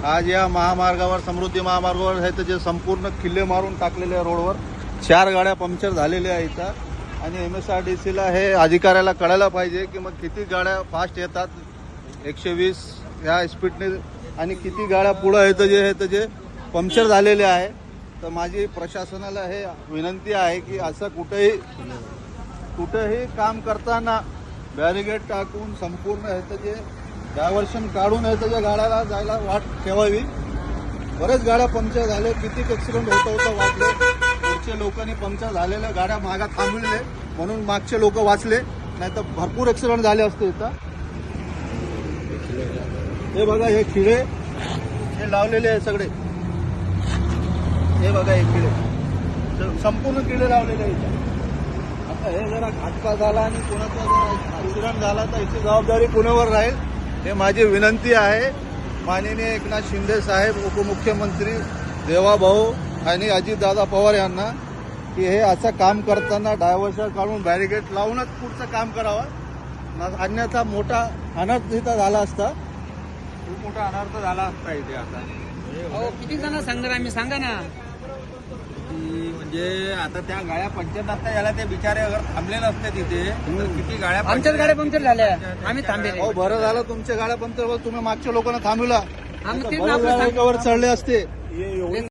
आज या महामार्गावर, समृद्धी महामार्गावर आहे तर जे संपूर्ण किल्ले मारून टाकलेले आहे रोडवर. 4 गाड्या पंक्चर झालेल्या आहेत इथं. आणि MSRDCला हे अधिकाऱ्याला कळायला पाहिजे की मग किती गाड्या फास्ट येतात 120 ह्या स्पीडने आणि किती गाड्या पुढं येतं जे पंक्चर झालेले आहे. तर माझी प्रशासनाला हे विनंती आहे की असं कुठेही काम करताना बॅरिगेड टाकून संपूर्ण ह्याचं जे डायव्हर्शन काढून ह्याच्या गाड्याला जायला वाट ठेवावी. बरेच गाड्या पंक्चर झाले, किती ॲक्सिडेंट होतं वाचले. पुढच्या लोकांनी पंक्चर झालेल्या गाड्या मागा थांबविले म्हणून मागचे लोक वाचले, नाही तर भरपूर ॲक्सिडेंट झाले असते इथं. हे बघा, हे खिळे हे लावलेले आहे सगळे. हे बघा, हे खिळे संपूर्ण किडे लावलेले आहेत. आता हे जरा घातका झाला आणि कोणाचा जर ॲक्सिडेंट झाला तर याची जबाबदारी कोणावर राहील, हे माझी विनंती आहे. माननीय एकनाथ शिंदे साहेब, उपमुख्यमंत्री देवाभाऊ आणि अजितदादा पवार यांना की हे असं काम करताना डायव्हर्शन काढून बॅरिकेड लावूनच पुढचं काम करावं. अन्यथा मोठा अनर्थ इथं झाला असता, खूप मोठा अनर्थ झाला असता इथे. आता किती जण सांगणार आम्ही, सांगा ना. म्हणजे आता त्या गाड्या पंक्चर असता याला ते बिचारे अगर थांबले नसते तिथे तर किती गाड्या आमच्याच गाड्या पंक्चर झाल्या, आम्ही थांबले. हो, बरं झालं तुमच्या गाड्या पंक्चर, तुम्ही मागच्या लोकांना थांबवला. आम्ही तेच चढले असते.